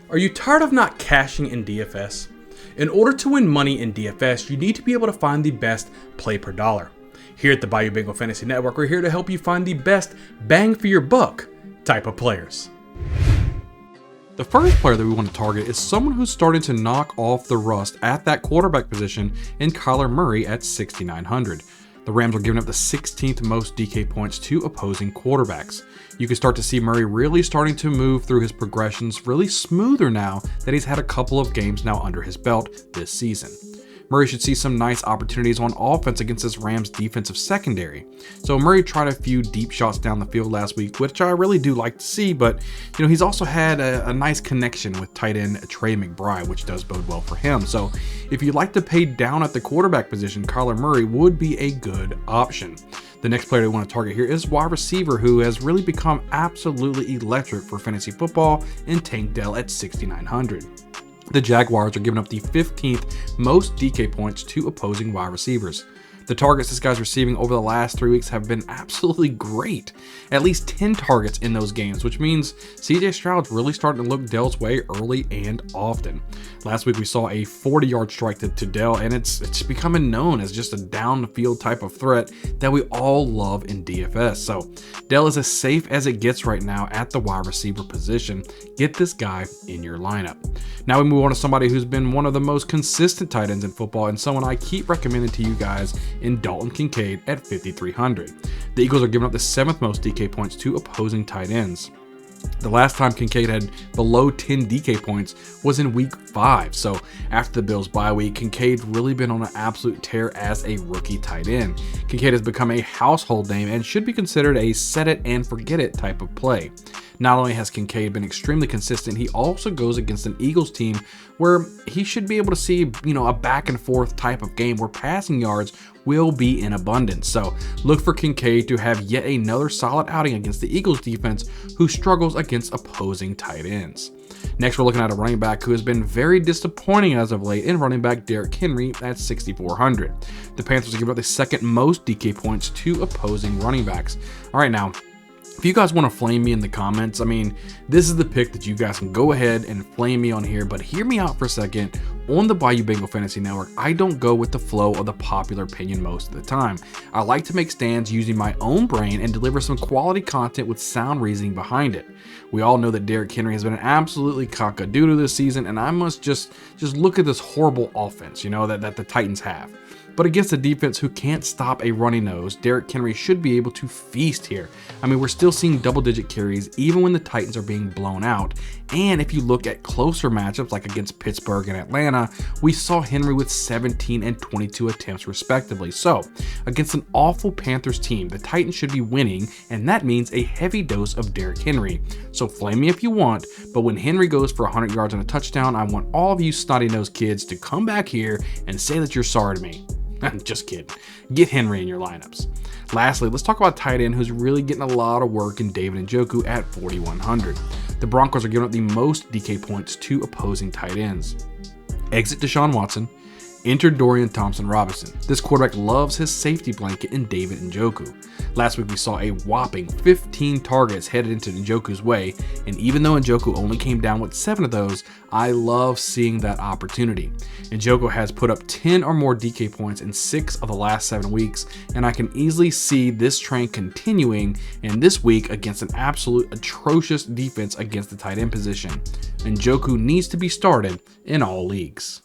Are you tired of not cashing in DFS? In order to win money in DFS, you need to be able to find the best play per dollar. Here at the Bayou Bengal Fantasy Network, we're here to help you find the best bang for your buck type of players. The first player that we want to target is someone who's starting to knock off the rust at that quarterback position in Kyler Murray at 6,900. The Rams are giving up the 16th most DK points to opposing quarterbacks. You can start to see Murray really starting to move through his progressions really smoother now that he's had a couple of games now under his belt this season. Murray should see some nice opportunities on offense against this Rams defensive secondary. So Murray tried a few deep shots down the field last week, which I really do like to see, but he's also had a nice connection with tight end Trey McBride, which does bode well for him. So if you'd like to pay down at the quarterback position, Kyler Murray would be a good option. The next player we want to target here is wide receiver, who has really become absolutely electric for fantasy football, in Tank Dell at 6,900. The Jaguars are giving up the 15th most DK points to opposing wide receivers. The targets this guy's receiving over the last 3 weeks have been absolutely great. At least 10 targets in those games, which means CJ Stroud's really starting to look Dell's way early and often. Last week we saw a 40-yard strike to Dell, and it's becoming known as just a down-the-field type of threat that we all love in DFS. So Dell is as safe as it gets right now at the wide receiver position. Get this guy in your lineup. Now we move on to somebody who's been one of the most consistent tight ends in football, and someone I keep recommending to you guys in Dalton Kincaid at 5,300. The Eagles are giving up the 7th most DK points to opposing tight ends. The last time Kincaid had below 10 DK points was in week 5. So after the Bills bye week, Kincaid really been on an absolute tear as a rookie tight end. Kincaid has become a household name and should be considered a set it and forget it type of play. Not only has Kincaid been extremely consistent, he also goes against an Eagles team where he should be able to see, a back and forth type of game where passing yards will be in abundance. So look for Kincaid to have yet another solid outing against the Eagles defense, who struggles against opposing tight ends. Next, we're looking at a running back who has been very disappointing as of late in running back Derrick Henry at 6,400. The Panthers are giving up the 2nd most DK points to opposing running backs. All right, now, if you guys want to flame me in the comments, this is the pick that you guys can go ahead and flame me on here, but hear me out for a second. On the Bayou Bengal Fantasy Network, I don't go with the flow of the popular opinion most of the time. I like to make stands using my own brain and deliver some quality content with sound reasoning behind it. We all know that Derrick Henry has been an absolutely cock-a-doodle this season, and I must just look at this horrible offense, that the Titans have. But against a defense who can't stop a runny nose, Derrick Henry should be able to feast here. We're still seeing double-digit carries even when the Titans are being blown out. And if you look at closer matchups like against Pittsburgh and Atlanta, we saw Henry with 17 and 22 attempts respectively. So against an awful Panthers team, the Titans should be winning, and that means a heavy dose of Derrick Henry. So flame me if you want, but when Henry goes for 100 yards and a touchdown, I want all of you snotty-nosed kids to come back here and say that you're sorry to me. Just kidding. Get Henry in your lineups. Lastly, let's talk about tight end who's really getting a lot of work in David Njoku at 4,100. The Broncos are giving up the most DK points to opposing tight ends. Exit Deshaun Watson, enter Dorian Thompson-Robinson. This quarterback loves his safety blanket in David Njoku. Last week we saw a whopping 15 targets headed into Njoku's way, and even though Njoku only came down with 7 of those, I love seeing that opportunity. Njoku has put up 10 or more DK points in 6 of the last 7 weeks, and I can easily see this trend continuing in this week against an absolute atrocious defense against the tight end position. Njoku needs to be started in all leagues.